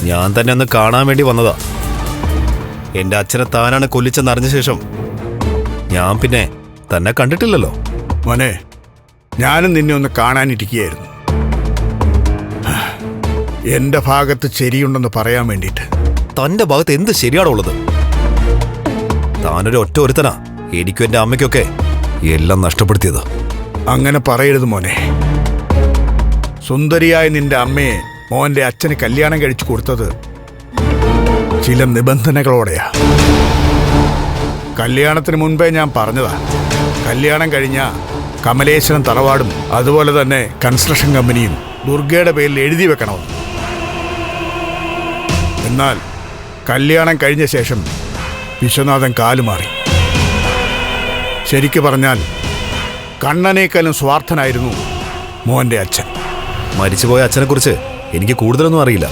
ഞാൻ തന്നെ ഒന്ന് കാണാൻ വേണ്ടി വന്നതാ. എന്റെ അച്ഛനെ താനാണ് കൊല്ലിച്ചെന്നറിഞ്ഞ ശേഷം ഞാൻ പിന്നെ തന്നെ കണ്ടിട്ടില്ലല്ലോ. മോനെ, ഞാനും നിന്നെ ഒന്ന് കാണാനിരിക്കുകയായിരുന്നു. എന്റെ ഭാഗത്ത് ശരിയുണ്ടെന്ന് പറയാൻ വേണ്ടിയിട്ട്. തന്റെ ഭാഗത്ത് എന്ത് ശരിയാണോ ഉള്ളത്? താനൊരു ഒറ്റ ഒരുത്തനാ എനിക്കും എന്റെ അമ്മയ്ക്കൊക്കെ എല്ലാം നഷ്ടപ്പെടുത്തിയത്. അങ്ങനെ പറയരുത് മോനെ. സുന്ദരിയായ നിന്റെ അമ്മയെ മോന്റെ അച്ഛന് കല്യാണം കഴിച്ചു കൊടുത്തത് ചില നിബന്ധനകളോടെയാ. കല്യാണത്തിന് മുൻപേ ഞാൻ പറഞ്ഞതാ, കല്യാണം കഴിഞ്ഞ കമലേശ്വരം തറവാടും അതുപോലെ തന്നെ കൺസ്ട്രക്ഷൻ കമ്പനിയും ദുർഗയുടെ പേരിൽ എഴുതി വെക്കണമെന്ന്. എന്നാൽ കല്യാണം കഴിഞ്ഞ ശേഷം വിശ്വനാഥൻ കാലുമാറി. ശരിക്കു പറഞ്ഞാൽ കണ്ണനേക്കാളും സ്വാർത്ഥനായിരുന്നു മോന്റെ അച്ഛൻ. മരിച്ചുപോയ അച്ഛനെക്കുറിച്ച് എനിക്ക് കൂടുതലൊന്നും അറിയില്ല.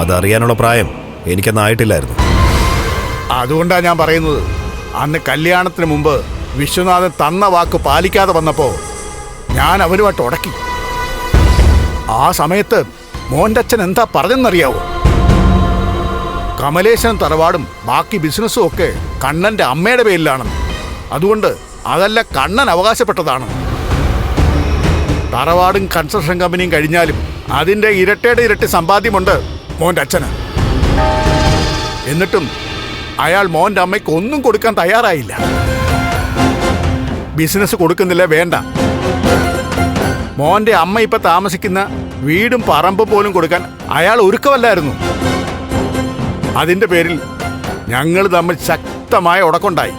അതറിയാനുള്ള പ്രായം എനിക്കന്നായിട്ടില്ലായിരുന്നു. അതുകൊണ്ടാണ് ഞാൻ പറയുന്നത്, അന്ന് കല്യാണത്തിന് മുമ്പ് വിശ്വനാഥൻ തന്ന വാക്ക് പാലിക്കാതെ വന്നപ്പോൾ ഞാൻ അവനുമായിട്ട് ഉടക്കി. ആ സമയത്ത് മോൻ്റെ അച്ഛൻ എന്താ പറഞ്ഞെന്നറിയാവോ? കമലേശൻ തറവാടും ബാക്കി ബിസിനസ്സും ഒക്കെ കണ്ണൻ്റെ അമ്മയുടെ പേരിലാണെന്ന്. അതുകൊണ്ട് അതല്ല കണ്ണൻ അവകാശപ്പെട്ടതാണ്. തറവാടും കൺസ്ട്രക്ഷൻ കമ്പനിയും കഴിഞ്ഞാലും അതിൻ്റെ ഇരട്ടയുടെ ഇരട്ടി സമ്പാദ്യമുണ്ട് മോൻ്റെ അച്ഛന്. എന്നിട്ടും അയാൾ മോൻ്റെ അമ്മയ്ക്ക് ഒന്നും കൊടുക്കാൻ തയ്യാറായില്ല. ബിസിനസ് കൊടുക്കുന്നില്ല, വേണ്ട. മോൻ്റെ അമ്മ ഇപ്പം താമസിക്കുന്ന വീടും പറമ്പും പോലും കൊടുക്കാൻ അയാൾ ഒരുക്കമല്ലായിരുന്നു. അതിൻ്റെ പേരിൽ ഞങ്ങൾ തമ്മിൽ ശക്തമായ ഉടക്കുണ്ടായി.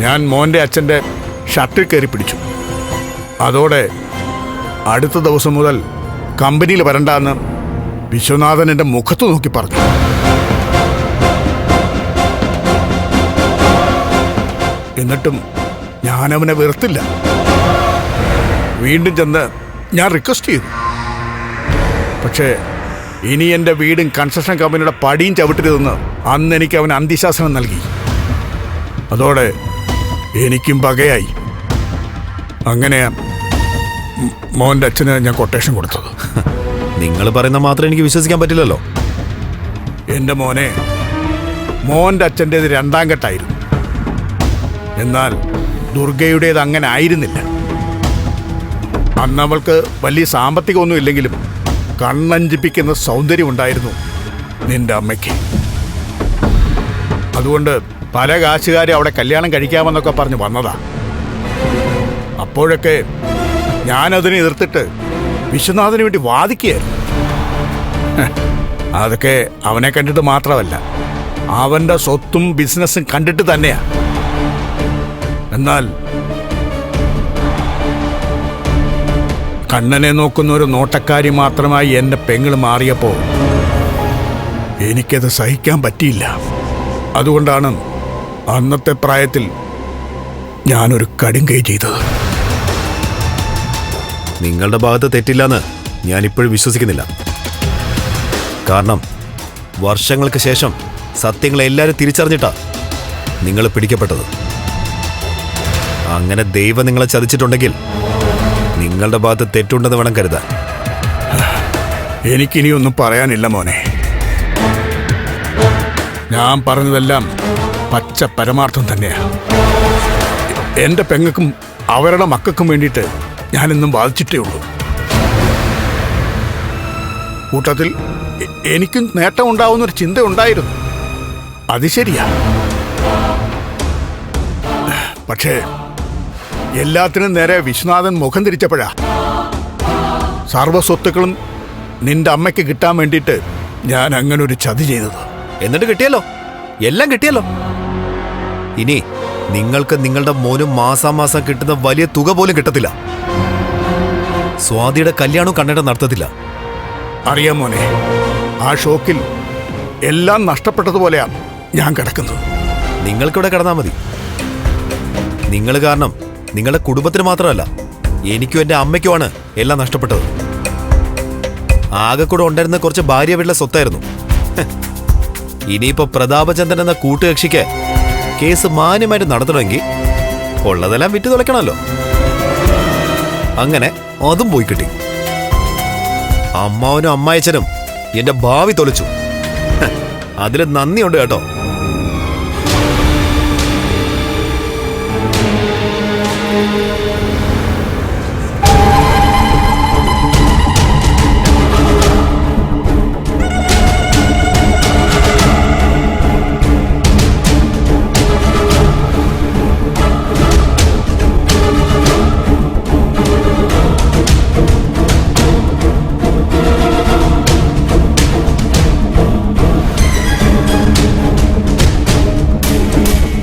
ഞാൻ മോൻ്റെ അച്ഛൻ്റെ ഷർട്ടിൽ കയറി പിടിച്ചു. അതോടെ അടുത്ത ദിവസം മുതൽ കമ്പനിയിൽ വരണ്ടെന്ന് വിശ്വനാഥൻ എൻ്റെ മുഖത്ത് നോക്കി പറഞ്ഞു. എന്നിട്ടും ഞാനവനെ വെറുത്തില്ല. വീണ്ടും ചെന്ന് ഞാൻ റിക്വസ്റ്റ് ചെയ്തു. പക്ഷേ ഇനി എൻ്റെ വീടും കൺസ്ട്രക്ഷൻ കമ്പനിയുടെ പടിയും ചവിട്ടരുതെന്ന് അന്ന് എനിക്ക് അവൻ അന്ത്യശാസനം നൽകി. അതോടെ എനിക്കും പകയായി. അങ്ങനെ മോൻ്റെ അച്ഛന് ഞാൻ കൊട്ടേഷൻ കൊടുത്തത്. നിങ്ങൾ പറയുന്ന മാത്രം എനിക്ക് വിശ്വസിക്കാൻ പറ്റില്ലല്ലോ. എൻ്റെ മോൻ്റെ അച്ഛൻ്റേത് രണ്ടാം ഘട്ടമായിരുന്നു. എന്നാൽ ദുർഗയുടേത് അങ്ങനെ ആയിരുന്നില്ല. അന്ന് അവൾക്ക് വലിയ സാമ്പത്തികമൊന്നും ഇല്ലെങ്കിലും കണ്ണഞ്ചിപ്പിക്കുന്ന സൗന്ദര്യമുണ്ടായിരുന്നു നിന്റെ അമ്മയ്ക്ക്. അതുകൊണ്ട് പല കാശുകാരെ അവിടെ കല്യാണം കഴിക്കാമെന്നൊക്കെ പറഞ്ഞ് വന്നതാ. അപ്പോഴൊക്കെ ഞാനതിനെ എതിർത്തിട്ട് വിശ്വനാഥന് വേണ്ടി വാദിക്കുകയായിരുന്നു. അതൊക്കെ അവനെ കണ്ടിട്ട് മാത്രമല്ല, അവൻ്റെ സ്വത്തും ബിസിനസ്സും കണ്ടിട്ട് തന്നെയാ. എന്നാൽ കണ്ണനെ നോക്കുന്ന ഒരു നോട്ടക്കാരി മാത്രമായി എൻ്റെ പെങ്ങൾ മാറിയപ്പോൾ എനിക്കത് സഹിക്കാൻ പറ്റിയില്ല. അതുകൊണ്ടാണ് അന്നത്തെ പ്രായത്തിൽ ഞാനൊരു കടുങ്കൈ ചെയ്തത്. നിങ്ങളുടെ ഭാഗത്ത് തെറ്റില്ലെന്ന് ഞാനിപ്പോഴും വിശ്വസിക്കുന്നില്ല. കാരണം വർഷങ്ങൾക്ക് ശേഷം സത്യങ്ങളെല്ലാവരും തിരിച്ചറിഞ്ഞിട്ടാ നിങ്ങൾ പിടിക്കപ്പെട്ടത്. അങ്ങനെ ദൈവം നിങ്ങളെ ചതിച്ചിട്ടുണ്ടെങ്കിൽ നിങ്ങളുടെ ഭാഗത്ത് തെറ്റുണ്ടെന്ന് വേണം കരുതാൻ. എനിക്കിനിയൊന്നും പറയാനില്ല മോനെ. ഞാൻ പറഞ്ഞതെല്ലാം പച്ച പരമാർത്ഥം തന്നെയാ. എൻ്റെ പെങ്ങൾക്കും അവരുടെ മക്കൾക്കും വേണ്ടിയിട്ട് ഞാനെന്നും വാദിച്ചിട്ടേ ഉള്ളൂ. കൂട്ടത്തിൽ എനിക്കും നേട്ടമുണ്ടാവുന്നൊരു ചിന്ത ഉണ്ടായിരുന്നു. അത് ശരിയാ. പക്ഷേ എല്ലാത്തിനും നേരെ വിശ്വനാഥൻ മുഖം തിരിച്ചപ്പോഴാ സർവസ്വത്തുക്കളും നിന്റെ അമ്മയ്ക്ക് കിട്ടാൻ വേണ്ടിയിട്ട് ഞാൻ അങ്ങനെ ഒരു ചതി ചെയ്തത്. എന്നിട്ട് കിട്ടിയല്ലോ, എല്ലാം കിട്ടിയല്ലോ. ഇനി നിങ്ങൾക്ക് നിങ്ങളുടെ മോനും മാസാമാസം കിട്ടുന്ന വലിയ തുക പോലും കിട്ടത്തില്ല. സ്വാതിയുടെ കല്യാണവും കണ്ണേട്ട നടത്തത്തില്ല. അറിയാം മോനെ, ആ ഷോക്കിൽ എല്ലാം നഷ്ടപ്പെട്ടതുപോലെയാണ് ഞാൻ കിടക്കുന്നത്. നിങ്ങൾക്കിവിടെ കിടന്നാൽ മതി. നിങ്ങൾ കാരണം നിങ്ങളുടെ കുടുംബത്തിന് മാത്രമല്ല, എനിക്കും എൻ്റെ അമ്മയ്ക്കുമാണ് എല്ലാം നഷ്ടപ്പെട്ടത്. ആകെ കൂടെ ഉണ്ടായിരുന്ന കുറച്ച് ഭാര്യ വീട്ടിലെ സ്വത്തായിരുന്നു. ഇനിയിപ്പോ പ്രതാപചന്ദ്രൻ എന്ന കൂട്ടുകക്ഷിക്ക് കേസ് മാന്യമായിട്ട് നടത്തണമെങ്കിൽ ഉള്ളതെല്ലാം വിറ്റ് തുളയ്ക്കണമല്ലോ. അങ്ങനെ അതും പോയി കിട്ടി. അമ്മാവനും അമ്മായച്ചനും എന്റെ ഭാവി തൊലച്ചു. അതില് നന്ദിയുണ്ട് കേട്ടോ.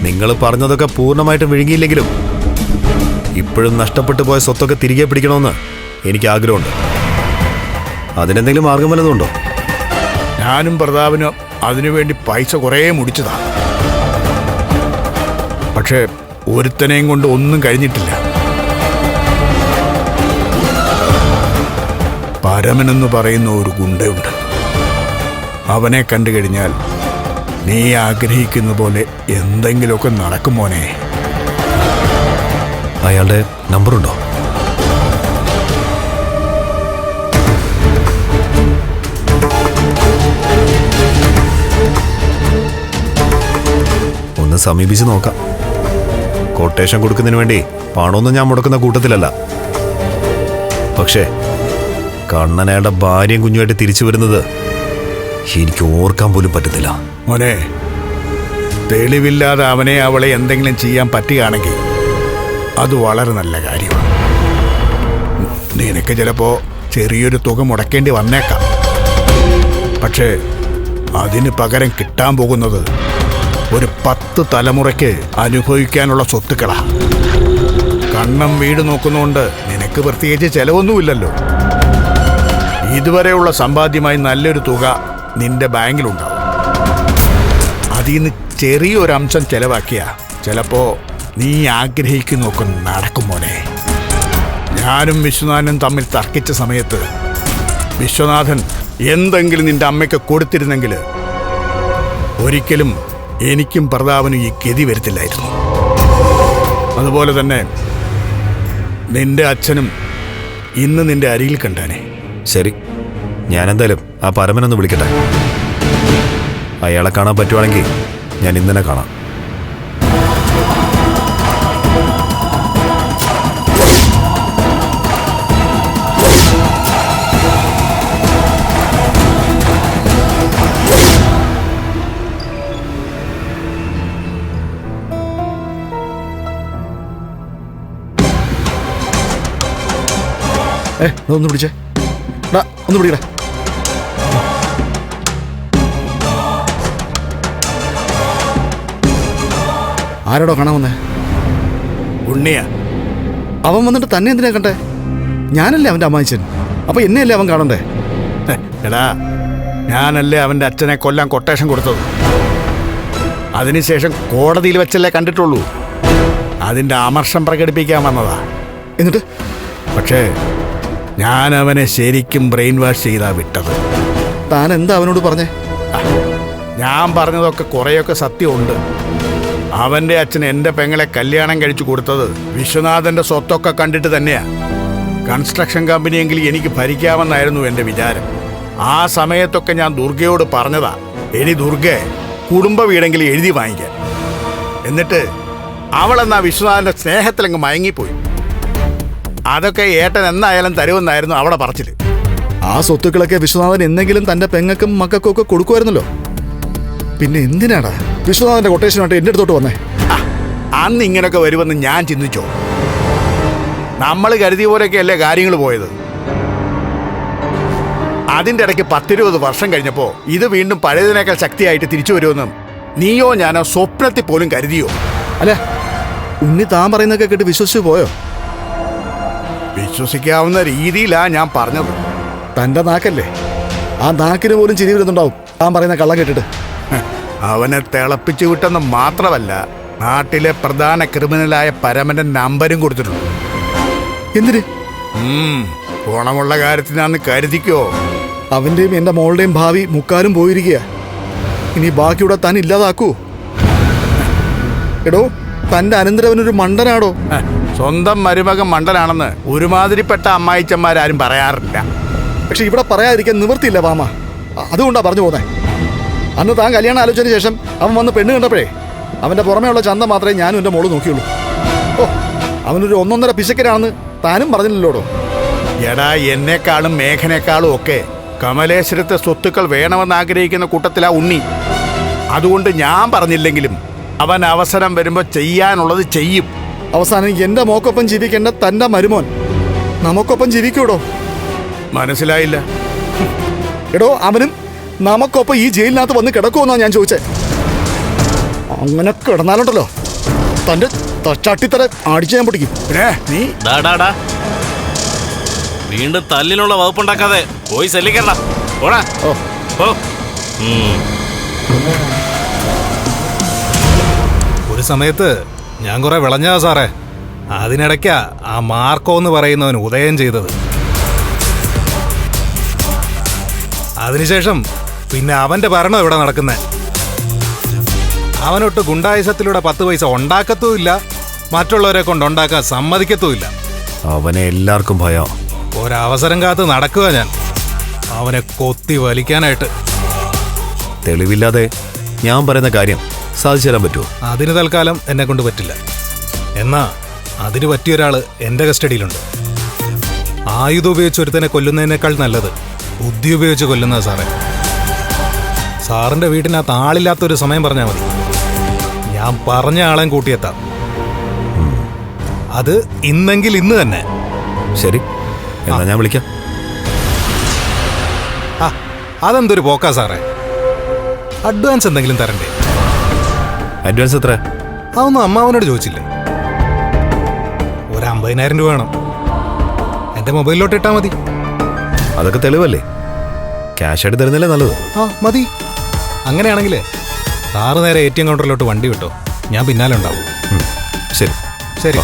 നിങ്ങൾ പറഞ്ഞതൊക്കെ പൂർണ്ണമായിട്ടും വിഴുങ്ങിയില്ലെങ്കിലും ഇപ്പോഴും നഷ്ടപ്പെട്ടു പോയ സ്വത്തൊക്കെ തിരികെ പിടിക്കണമെന്ന് എനിക്ക് ആഗ്രഹമുണ്ട്. അതിനെന്തെങ്കിലും മാർഗം വല്ലതുണ്ടോ? ഞാനും പ്രതാപനും അതിനുവേണ്ടി പൈസ കുറേ മുടിച്ചതാ. പക്ഷേ ഒരുത്തനെയും കൊണ്ട് ഒന്നും കഴിഞ്ഞിട്ടില്ല. പരമനെന്ന് പറയുന്ന ഒരു ഗുണ്ടയുണ്ട്. അവനെ കണ്ടു കഴിഞ്ഞാൽ നീ ആഗ്രഹിക്കുന്ന പോലെ എന്തെങ്കിലുമൊക്കെ നടക്കും മോനെ. അയാളുടെ നമ്പറുണ്ടോ? ഒന്ന് സമീപിച്ച് നോക്കാം. കൊട്ടേഷൻ കൊടുക്കുന്നതിന് വേണ്ടി പണമൊന്നും ഞാൻ മുടക്കുന്ന കൂട്ടത്തിലല്ല. പക്ഷേ കണ്ണൻ അയാളുടെ ഭാര്യയും കുഞ്ഞുമായിട്ട് തിരിച്ചു വരുന്നത് എനിക്ക് ഓർക്കാൻ പോലും പറ്റുന്നില്ല. മോനെ, തെളിവില്ലാതെ അവനെ അവളെ എന്തെങ്കിലും ചെയ്യാൻ പറ്റുകയാണെങ്കിൽ അത് വളരെ നല്ല കാര്യമാണ്. നിനക്ക് ചിലപ്പോ ചെറിയൊരു തുക മുടക്കേണ്ടി വന്നേക്കാം. പക്ഷേ അതിന് പകരം കിട്ടാൻ പോകുന്നത് ഒരു 10 തലമുറയ്ക്ക് അനുഭവിക്കാനുള്ള സ്വത്തുക്കളാ. കണ്ണം വീട് നോക്കുന്നതുകൊണ്ട് നിനക്ക് പ്രത്യേകിച്ച് ചെലവൊന്നുമില്ലല്ലോ. ഇതുവരെയുള്ള സമ്പാദ്യമായി നല്ലൊരു തുക നിന്റെ ബാങ്കിലുണ്ടാവും. അതിൽ നിന്ന് ചെറിയൊരംശം ചെലവാക്കിയ ചിലപ്പോ നീ ആഗ്രഹിക്കുന്നൊക്കെ നടക്കും മോനെ. ഞാനും വിശ്വനാഥനും തമ്മിൽ തർക്കിച്ച സമയത്ത് വിശ്വനാഥൻ എന്തെങ്കിലും നിന്റെ അമ്മയ്ക്ക് കൊടുത്തിരുന്നെങ്കിൽ ഒരിക്കലും എനിക്കും പ്രതാപനും ഈ ഗതി വരുത്തില്ലായിരുന്നു. അതുപോലെ തന്നെ നിന്റെ അച്ഛനും ഇന്ന് നിന്റെ അരികിൽ കണ്ടാനെ. ശരി, ഞാനെന്തായാലും ആ പരമനൊന്ന് വിളിക്കട്ടെ. അയാളെ കാണാൻ പറ്റുവാണെങ്കിൽ ഞാൻ ഇന്നലെ കാണാം. ഒന്ന് പിടിച്ചേ, ഒന്ന് പിടിക്കട. ആരോടോ കാണാൻ വന്നേ? ഉണ്ണിയാ. അവൻ വന്നിട്ട് തന്നെ എന്തിനാ കണ്ടേ? ഞാനല്ലേ അവൻ്റെ അമ്മായിച്ചൻ. അപ്പൊ എന്നെയല്ലേ അവൻ കാണണ്ടേ? എടാ, ഞാനല്ലേ അവൻ്റെ അച്ഛനെ കൊല്ലാൻ കൊട്ടേഷൻ കൊടുത്തത്. അതിനുശേഷം കോടതിയിൽ വെച്ചല്ലേ കണ്ടിട്ടുള്ളൂ. അതിൻ്റെ അമർഷം പ്രകടിപ്പിക്കാൻ വന്നതാ. എന്നിട്ട് പക്ഷേ ഞാൻ അവനെ ശരിക്കും ബ്രെയിൻ വാഷ് ചെയ്താ വിട്ടത്. താൻ എന്താ അവനോട് പറഞ്ഞേ? ഞാൻ പറഞ്ഞതൊക്കെ കുറേയൊക്കെ സത്യമുണ്ട്. അവൻ്റെ അച്ഛൻ എൻ്റെ പെങ്ങളെ കല്യാണം കഴിച്ചു കൊടുത്തത് വിശ്വനാഥൻ്റെ സ്വത്തൊക്കെ കണ്ടിട്ട് തന്നെയാ. കൺസ്ട്രക്ഷൻ കമ്പനിയെങ്കിൽ എനിക്ക് ഭരിക്കാമെന്നായിരുന്നു എൻ്റെ വിചാരം. ആ സമയത്തൊക്കെ ഞാൻ ദുർഗയോട് പറഞ്ഞതാ, എടി ദുർഗെ, കുടുംബ വീടെങ്കിലും എഴുതി വാങ്ങിക്കാൻ. എന്നിട്ട് അവളെന്നാ വിശ്വനാഥൻ്റെ സ്നേഹത്തിലങ്ങ് മയങ്ങിപ്പോയി. അതൊക്കെ ഏട്ടൻ എന്നായാലും തരുമെന്നായിരുന്നു അവിടെ പറച്ചില്. ആ സ്വത്തുക്കളൊക്കെ വിശ്വനാഥൻ എന്തെങ്കിലും തന്റെ പെങ്ങൾക്കും മക്കൾക്കും ഒക്കെ കൊടുക്കുമായിരുന്നല്ലോ. പിന്നെ എന്തിനാടാ വിശ്വനാഥന്റെ കൊട്ടേഷനായിട്ട് എൻ്റെ അടുത്തോട്ട് വന്നേ? അന്ന് ഇങ്ങനൊക്കെ വരുമെന്ന് ഞാൻ ചിന്തിച്ചോ? നമ്മൾ കരുതിയ പോലെയൊക്കെയല്ലേ കാര്യങ്ങൾ പോയത്. അതിൻ്റെ ഇടയ്ക്ക് 10-20 വർഷം കഴിഞ്ഞപ്പോൾ ഇത് വീണ്ടും പഴയതിനേക്കാൾ ശക്തിയായിട്ട് തിരിച്ചു വരുമെന്നും നീയോ ഞാനോ സ്വപ്നത്തിൽ പോലും കരുതിയോ? അല്ല, ഉണ്ണി താൻ പറയുന്നൊക്കെ കേട്ട് വിശ്വസിച്ചു പോയോ? വിശ്വസിക്കാവുന്ന രീതിയിലാ ഞാൻ പറഞ്ഞത്. തന്റെ നാക്കല്ലേ, ആ നാക്കിന് പോലും ചിരി വരുന്നുണ്ടാവും താൻ പറയുന്ന കള്ളം കേട്ടിട്ട്. അവനെ തിളപ്പിച്ചു വിട്ടെന്ന് മാത്രമല്ല, നാട്ടിലെ പ്രധാന ക്രിമിനലായ പരമന്റെ നമ്പരും കൊടുത്തിട്ടുണ്ട്. എന്തിന്? ഗുണമുള്ള കാര്യത്തിനാന്ന് കരുതിക്കോ. അവന്റെയും എന്റെ മോളുടെയും ഭാവി മുക്കാലും പോയിരിക്കുക. ഇനി ബാക്കിയൂടെ താൻ ഇല്ലാതാക്കൂ. എടോ, തന്റെ അനന്തരവനൊരു മണ്ടനാടോ? സ്വന്തം മരുമകൻ മണ്ടനാണെന്ന് ഒരുമാതിരിപ്പെട്ട അമ്മായിച്ചന്മാരാരും പറയാറില്ല. പക്ഷെ ഇവിടെ പറയാതിരിക്കാൻ നിവൃത്തിയില്ല വാമ. അതുകൊണ്ടാ പറഞ്ഞു പോന്നെ. അന്ന് താൻ കല്യാണം ആലോചിച്ചതിന് ശേഷം അവൻ വന്ന് പെണ്ണ് കണ്ടപ്പോഴേ അവന്റെ പുറമേ ഉള്ള ചന്ത മാത്രമേ ഞാനും എൻ്റെ മോള് നോക്കിയുള്ളൂ. ഓ, അവനൊരു 1.5 പിശക്കരാണെന്ന് താനും പറഞ്ഞില്ലല്ലോടോ. എടാ, എന്നെക്കാളും മേഘനേക്കാളും ഒക്കെ കമലേശ്വരത്തെ സ്വത്തുക്കൾ വേണമെന്ന് ആഗ്രഹിക്കുന്ന കൂട്ടത്തിലാ ഉണ്ണി. അതുകൊണ്ട് ഞാൻ പറഞ്ഞില്ലെങ്കിലും അവൻ അവസരം വരുമ്പോൾ ചെയ്യാനുള്ളത് ചെയ്യും. അവസാനം എൻ്റെ മോക്കൊപ്പം ജീവിക്കേണ്ട തൻ്റെ മരുമോൻ നമുക്കൊപ്പം ജീവിക്കൂടോ? മനസ്സിലായില്ല. എടോ, അവനും നമുക്കൊപ്പം ഈ ജയിലിനകത്ത് വന്ന് കിടക്കുമെന്നാ ഞാൻ ചോദിച്ചേ. അങ്ങനെ കിടന്നാലുണ്ടല്ലോ തൻ്റെ തച്ചാട്ടിത്തര അടിച്ച് ഞാൻ പൊട്ടിക്കും. പിന്നെ നീ വീണ്ടും തല്ലിനുള്ള വകുപ്പുണ്ടാക്കാതെ പോയി സെല്ലിക്കണ്ട. ഓടാ. ഓ, ഒരു സമയത്ത് ഞാൻ കുറെ വിളഞ്ഞതാ സാറേ. അതിനിടയ്ക്കാ ആ മാർക്കോ എന്ന് പറയുന്നവൻ ഉദയം ചെയ്തത്. അതിനുശേഷം പിന്നെ അവന്റെ ഭരണം ഇവിടെ നടക്കുന്നേ. അവനൊട്ട് ഗുണ്ടായുസത്തിലൂടെ 10 പൈസ ഉണ്ടാക്കത്തുമില്ല, മറ്റുള്ളവരെ കൊണ്ടുണ്ടാക്കാൻ സമ്മതിക്കത്തുമില്ല. അവനെ എല്ലാവർക്കും ഭയം. ഒരവസരം കാത്ത് നടക്കുക ഞാൻ അവനെ കൊത്തി വലിക്കാനായിട്ട്. തെളിവില്ലാതെ ഞാൻ പറയുന്ന കാര്യം സാധിച്ചു തരാൻ പറ്റുമോ? അതിന് തൽക്കാലം എന്നെ കൊണ്ട് പറ്റില്ല. എന്നാ അതിന് പറ്റിയൊരാള് എന്റെ കസ്റ്റഡിയിലുണ്ട്. ആയുധം ഉപയോഗിച്ച് ഒരുത്തനെ കൊല്ലുന്നതിനേക്കാൾ നല്ലത് ബുദ്ധി ഉപയോഗിച്ച് കൊല്ലുന്നത് സാറേ. സാറിന്റെ വീട്ടിനകത്ത് ആളില്ലാത്തൊരു സമയം പറഞ്ഞാൽ മതി, ഞാൻ പറഞ്ഞ ആളെയും കൂട്ടിയെത്താം. അത് ഇന്നെങ്കിൽ ഇന്ന് തന്നെ. ശരി, എന്നാ ഞാൻ വിളിക്കാം. ആ, അതെന്തൊരു പോക്കാ സാറേ. അഡ്വാൻസ് എന്തെങ്കിലും തരണ്ടേ? അഡ്വാൻസ് എത്ര? അതൊന്നും അമ്മാവനോട് ചോദിച്ചില്ലേ? ഒരു 50,000 രൂപ വേണം. എന്റെ മൊബൈലിലോട്ട് ഇട്ടാ മതി. അതൊക്കെ തെളിവല്ലേ? ക്യാഷ് ആയിട്ട് തരുന്നല്ലേ നല്ലത്. ആ, മതി. അങ്ങനെയാണെങ്കിലേ സാറ് നേരെ ATM കൗണ്ടറിലോട്ട് വണ്ടി വിട്ടോ, ഞാൻ പിന്നാലെ ഉണ്ടാവും. ശരി ശരി.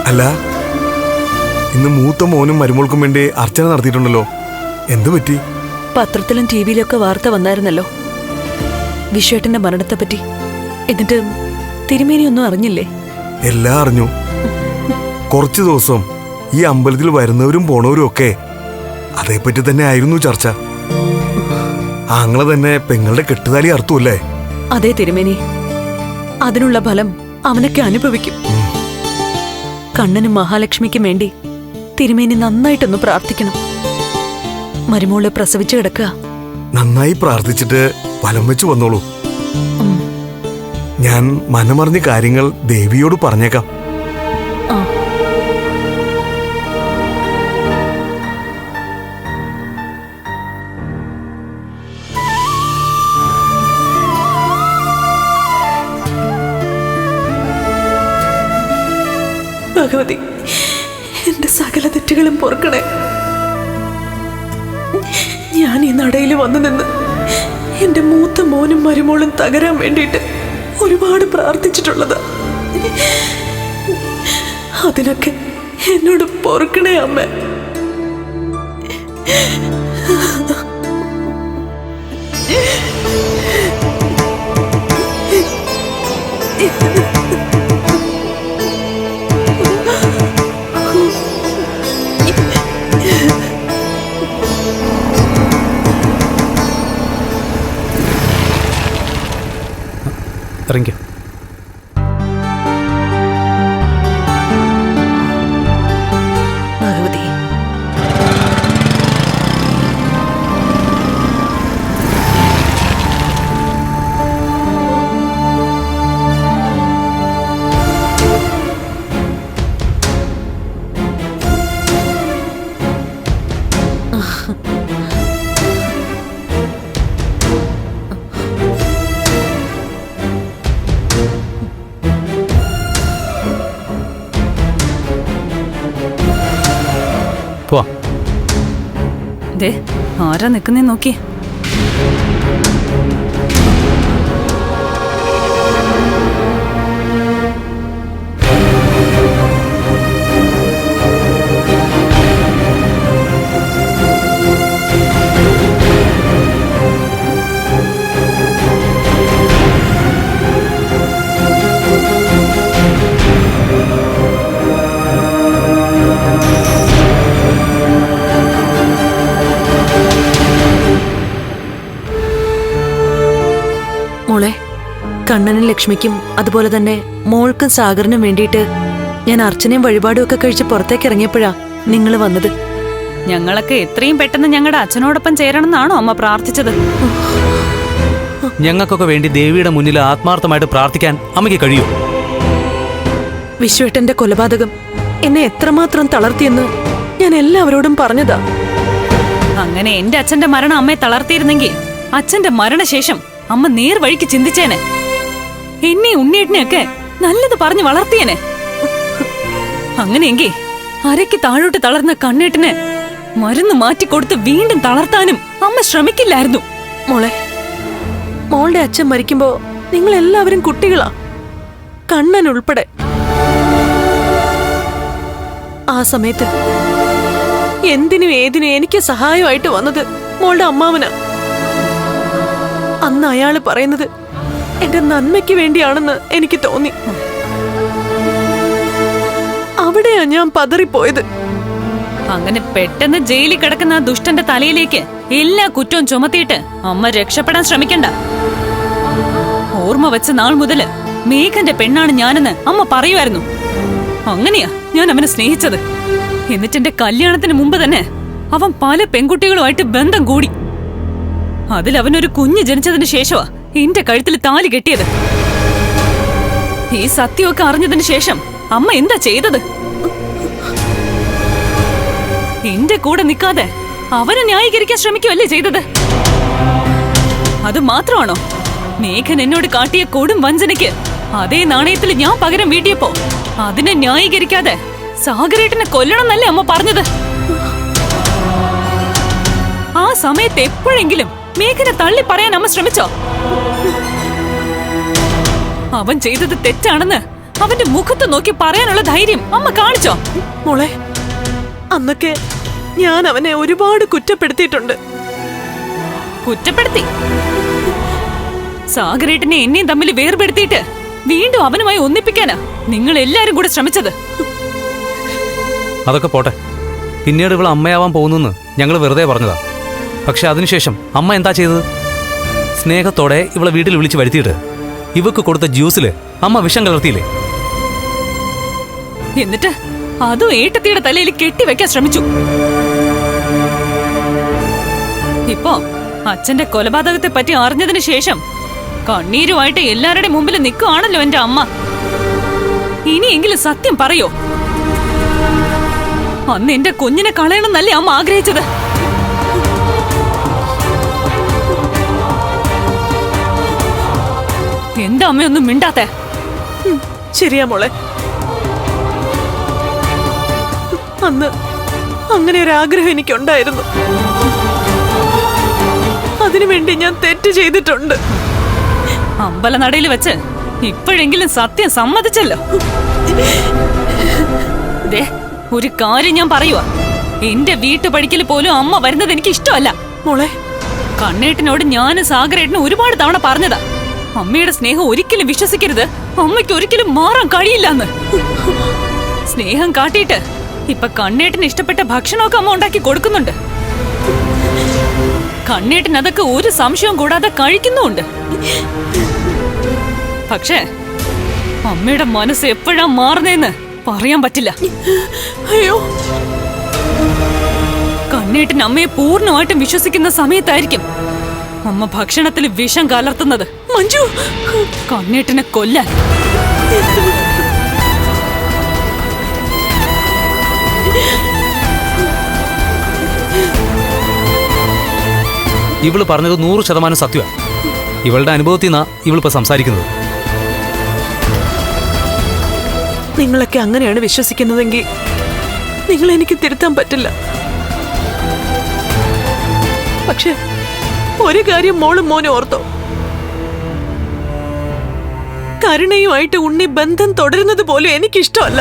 അല്ല, ഇന്ന് മൂത്ത മോനും മരുമോൾക്കും വേണ്ടി അർച്ചന നടത്തിയിട്ടുണ്ടല്ലോ. എന്തു പറ്റി? പത്രത്തിലും ടിവിയിലൊക്കെ വാർത്ത വന്നായിരുന്നല്ലോ വിശ്വേട്ടന്റെ മരണത്തെപ്പറ്റി. എന്നിട്ട് തിരുമേനിയൊന്നും അറിഞ്ഞില്ലേ? എല്ലാം അറിഞ്ഞു. കുറച്ചു ദിവസം ഈ അമ്പലത്തിൽ വരുന്നവരും പോണവരും ഒക്കെ അതേപ്പറ്റി തന്നെ ആയിരുന്നു ചർച്ച. ആങ്ങളെ തന്നെ പെങ്ങളുടെ കെട്ടുതാലി അറുത്തൂല്ലേ? അതെ തിരുമേനി, അതിനുള്ള ഫലം അവനൊക്കെ അനുഭവിക്കും. കണ്ണനും മഹാലക്ഷ്മിക്കും വേണ്ടി തിരുമേനി നന്നായിട്ടൊന്ന് പ്രാർത്ഥിക്കണം. മരുമോളെ പ്രസവിച്ചു കിടക്കുക. നന്നായി പ്രാർത്ഥിച്ചിട്ട് ഫലം വെച്ച് വന്നോളൂ. ഞാൻ മനമറിഞ്ഞ കാര്യങ്ങൾ ദേവിയോട് പറഞ്ഞേക്കാം. ഭഗവതി, എന്റെ സകല തെറ്റുകളും പൊറുക്കണേ. ഞാൻ ഈ നടയിൽ വന്നു നിന്ന് എന്റെ മൂത്ത മോനും മരുമോളും തകരാൻ വേണ്ടിയിട്ട് ഒരുപാട് പ്രാർത്ഥിച്ചിട്ടുള്ളത്. അതിനൊക്കെ എന്നോട് പൊറുക്കണേ അമ്മ. ഇറങ്ങിക്കോ. ഭഗവതി, ദേ ആരാ നിക്കുന്നേ നോക്കി. മോളെ, കണ്ണനും ലക്ഷ്മിക്കും അതുപോലെ തന്നെ മോൾക്കും സാഗറിനും വേണ്ടിയിട്ട് ഞാൻ അർച്ചനയും വഴിപാടും ഒക്കെ കഴിച്ച് പുറത്തേക്ക് ഇറങ്ങിയപ്പോഴാ നിങ്ങൾ വന്നത്. ഞങ്ങളൊക്കെ എത്രയും പെട്ടെന്ന് ഞങ്ങളുടെ അച്ഛനോടൊപ്പം ചേരണമെന്നാണോ അമ്മ പ്രാർത്ഥിച്ചത്? ഞങ്ങൾക്കൊക്കെ വേണ്ടി ദേവിയുടെ മുന്നിൽ ആത്മാർത്ഥമായിട്ട് പ്രാർത്ഥിക്കാൻ അമ്മയ്ക്ക് കഴിയും. വിശ്വേട്ടന്റെ കൊലപാതകം എന്നെ എത്രമാത്രം തളർത്തിയെന്ന് ഞാൻ എല്ലാവരോടും പറഞ്ഞതാ. അങ്ങനെ എന്റെ അച്ഛന്റെ മരണം അമ്മയെ തളർത്തിയിരുന്നെങ്കിൽ അച്ഛന്റെ മരണശേഷം അമ്മ നേർവഴിക്ക് ചിന്തിച്ചേനെ. എന്നെ ഉണ്ണിയേട്ടനെയൊക്കെ നല്ലത് പറഞ്ഞു വളർത്തിയേനെ. അങ്ങനെയെങ്കിൽ അരയ്ക്ക് താഴോട്ട് തളർന്ന കണ്ണേട്ടിന് മരുന്ന് മാറ്റിക്കൊടുത്ത് വീണ്ടും തളർത്താനും അമ്മ ശ്രമിക്കില്ലായിരുന്നു. മോളെ, മോളുടെ അച്ഛൻ മരിക്കുമ്പോ നിങ്ങൾ എല്ലാവരും കുട്ടികളാ, കണ്ണൻ ഉൾപ്പെടെ. ആ സമയത്ത് എന്തിനും ഏതിനും എനിക്ക് സഹായമായിട്ട് വന്നത് മോളുടെ അമ്മാവനാ. അന്ന് അയാള് പറയുന്നത് എന്റെ നന്മയ്ക്ക് വേണ്ടിയാണെന്ന് എനിക്ക് തോന്നി. അവിടെയാ ഞാൻ പതറിപ്പോയത്. അങ്ങനെ പെട്ടെന്ന് ജയിലിൽ കിടക്കുന്ന ആ ദുഷ്ടന്റെ തലയിലേക്ക് എല്ലാ കുറ്റവും ചുമത്തിയിട്ട് അമ്മ രക്ഷപ്പെടാൻ ശ്രമിക്കണ്ട. ഓർമ്മ വെച്ച നാൾ മുതല് മേഘന്റെ പെണ്ണാണ് ഞാനെന്ന് അമ്മ പറയുമായിരുന്നു. അങ്ങനെയാ ഞാൻ അവനെ സ്നേഹിച്ചത്. എന്നിട്ടെന്റെ കല്യാണത്തിന് മുമ്പ് തന്നെ അവൻ പല പെൺകുട്ടികളുമായിട്ട് ബന്ധം കൂടി. അതിലവനൊരു കുഞ്ഞ് ജനിച്ചതിന് ശേഷമാ എന്റെ കഴുത്തിൽ താലി കെട്ടിയത്. ഈ സത്യമൊക്കെ അറിഞ്ഞതിന് ശേഷം അമ്മ എന്താ ചെയ്തത്? എന്റെ കൂടെ നിൽക്കാതെ അവനെ ന്യായീകരിക്കാൻ ശ്രമിക്കുകയല്ലേ ചെയ്തത്? അത് മാത്രമാണോ മേഘൻ എന്നോട് കാട്ടിയ കൊടും വഞ്ചനയ്ക്ക് അതേ നാണയത്തിൽ ഞാൻ പകരം വീട്ടിയപ്പോ അതിനെ ന്യായീകരിക്കാതെ സാഗരേട്ടനെ കൊല്ലണമെന്നല്ലേ അമ്മ പറഞ്ഞത്? ആ സമയത്ത് എപ്പോഴെങ്കിലും മേഘനെ തള്ളി പറയാൻ അമ്മ ശ്രമിച്ചോ? അവൻ ചെയ്തത് തെറ്റാണെന്ന് അവന്റെ മുഖത്ത് നോക്കി പറയാനുള്ള ധൈര്യം അമ്മ കാണിച്ചോ? മോളെ, അന്നൊക്കെ ഞാൻ അവനെ ഒരുപാട് കുറ്റപ്പെടുത്തിയിട്ടുണ്ട്. കുറ്റപ്പെടുത്തി? സാഗരേട്ടനെ എന്നെയും തമ്മിൽ വേർപെടുത്തിയിട്ട് വീണ്ടും അവനുമായി ഒന്നിപ്പിക്കാനാ നിങ്ങൾ എല്ലാരും കൂടെ ശ്രമിച്ചത്. അതൊക്കെ പോട്ടെ. പിന്നീട് ഇവൾ അമ്മയാവാൻ പോകുന്നെന്ന് ഞങ്ങൾ വെറുതെ പറഞ്ഞതാ. പക്ഷെ അതിനുശേഷം അമ്മ എന്താ ചെയ്തത്? സ്നേഹത്തോടെ ഇവളെ വീട്ടിൽ വിളിച്ച് വരുത്തിയിട്ട് ഇവക്ക് കൊടുത്ത ജ്യൂസില് അമ്മ വിഷം കലർത്തിയില്ലേ? എന്നിട്ട് അതും ഏട്ടത്തിയുടെ തലയിൽ കെട്ടിവെക്കാൻ ശ്രമിച്ചു. ഇപ്പോ അച്ഛന്റെ കൊലപാതകത്തെ പറ്റി അറിഞ്ഞതിന് ശേഷം കണ്ണീരുമായിട്ട് എല്ലാവരുടെയും മുമ്പിൽ നിൽക്കുവാണല്ലോ എന്റെ അമ്മ. ഇനിയെങ്കിലും സത്യം പറയോ? അന്ന് എന്റെ കുഞ്ഞിനെ കളയണമെന്നല്ലേ അമ്മ ആഗ്രഹിച്ചത്? എന്താ അമ്മയൊന്നും മിണ്ടാത്തെ? ശരിയാ മോളെ, അന്ന് അങ്ങനെ ഒരു ആഗ്രഹം എനിക്കുണ്ടായിരുന്നു. അതിനുവേണ്ടി ഞാൻ തെറ്റ് ചെയ്തിട്ടുണ്ട്. അമ്പലനടയിൽ വെച്ച് ഇപ്പോഴെങ്കിലും സത്യം സമ്മതിച്ചല്ലോ. ദേ, ഒരു കാര്യം ഞാൻ പറയുവാ. എന്റെ വീട്ടുപടിക്കൽ പോലും അമ്മ വരുന്നത് എനിക്ക് ഇഷ്ടമല്ല. മോളെ, കണ്ണേട്ടനോട് ഞാനും സാഗരേട്ടനും ഒരുപാട് തവണ പറഞ്ഞതാ, അമ്മയുടെ സ്നേഹം ഒരിക്കലും വിശ്വസിക്കരുത്, അമ്മയ്ക്ക് ഒരിക്കലും മാറാൻ കഴിയില്ലെന്ന്. സ്നേഹം കാട്ടിയിട്ട് ഇപ്പൊ കണ്ണേട്ടന് ഇഷ്ടപ്പെട്ട ഭക്ഷണമൊക്കെ അമ്മ ഉണ്ടാക്കി കൊടുക്കുന്നുണ്ട്. കണ്ണേട്ടൻ അതൊക്കെ ഒരു സംശയവും കൂടാതെ കഴിക്കുന്നുമുണ്ട്. പക്ഷേ അമ്മയുടെ മനസ്സ് എപ്പോഴാ മാറുന്നേന്ന് പറയാൻ പറ്റില്ല. അയ്യോ, കണ്ണേട്ടൻ അമ്മയെ പൂർണ്ണമായിട്ടും വിശ്വസിക്കുന്ന സമയത്തായിരിക്കും അമ്മ ഭക്ഷണത്തിൽ വിഷം കലർത്തുന്നത്. മഞ്ജു, കണ്ണേട്ടനെ കൊല്ലാൻ. ഇവള് പറഞ്ഞത് 100% സത്യമാണ്. ഇവളുടെ അനുഭവത്തിൽ നിന്നാ ഇവളിപ്പോ സംസാരിക്കുന്നത്. നിങ്ങളൊക്കെ അങ്ങനെയാണ് വിശ്വസിക്കുന്നതെങ്കിൽ നിങ്ങൾ എനിക്ക് തിരുത്താൻ പറ്റില്ല. പക്ഷെ ഒരു കാര്യം മോളും മോനും ഓർത്തോ, കരുണയുമായിട്ട് ഉണ്ണി ബന്ധം തുടരുന്നത് പോലും എനിക്കിഷ്ടമല്ല.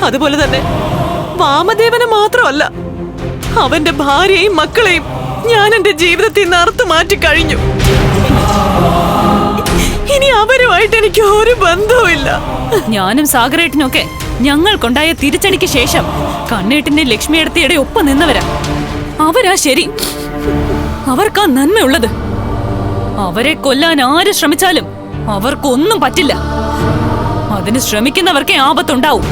അതുപോലെ തന്നെ വാമദേവനെ മാത്രമല്ല, അവന്റെ ഭാര്യയും മക്കളെയും ഞാൻ എന്റെ ജീവിതത്തിൽ നിന്ന് അറുത്തു മാറ്റി കഴിഞ്ഞു. ഇനി അവരുമായിട്ട് എനിക്ക് ഒരു ബന്ധവുമില്ല. ഞാനും സാഗരേട്ടനൊക്കെ ഞങ്ങൾക്കുണ്ടായ തിരിച്ചടിക്ക് ശേഷം കണ്ണേട്ടിന്റെ ലക്ഷ്മിയെടുത്തിയുടെ ഒപ്പം നിന്നവരാ. അവരാ ശരി, അവർക്കാ നന്മയുള്ളത്. അവരെ കൊല്ലാൻ ആര് ശ്രമിച്ചാലും അവർക്കൊന്നും പറ്റില്ല. അതിന് ശ്രമിക്കുന്നവർക്കേ ആപത്തുണ്ടാവും.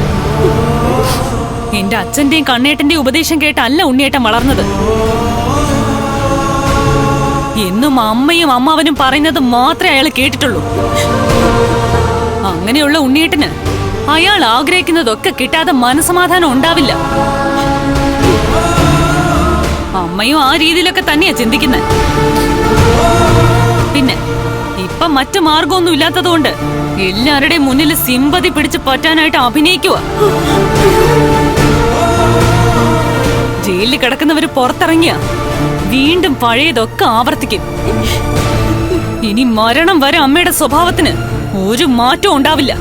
എന്റെ അച്ഛന്റെയും കണ്ണേട്ടന്റെയും ഉപദേശം കേട്ടല്ല ഉണ്ണിയേട്ടൻ വളർന്നത്. എന്നും അമ്മയും അമ്മാവനും പറയുന്നത് മാത്രമേ അയാൾ കേട്ടിട്ടുള്ളൂ. അങ്ങനെയുള്ള ഉണ്ണിയേട്ടന് അയാൾ ആഗ്രഹിക്കുന്നതൊക്കെ കിട്ടാതെ മനസമാധാനം ഉണ്ടാവില്ല. അമ്മയും ആ രീതിയിലൊക്കെ തന്നെയാ ചിന്തിക്കുന്നത്. പിന്നെ ഇപ്പൊ മറ്റു മാർഗമൊന്നും ഇല്ലാത്തതുകൊണ്ട് എല്ലാവരുടെയും മുന്നിൽ സിമ്പതി പിടിച്ച് പറ്റാനായിട്ട് അഭിനയിക്കുക. ജയിലിൽ കിടക്കുന്നവര് പുറത്തിറങ്ങിയ വീണ്ടും പഴയതൊക്കെ ആവർത്തിക്കും. ഇനി മരണം വരെ അമ്മയുടെ സ്വഭാവത്തിന് ഒരു മാറ്റവും ഉണ്ടാവില്ല.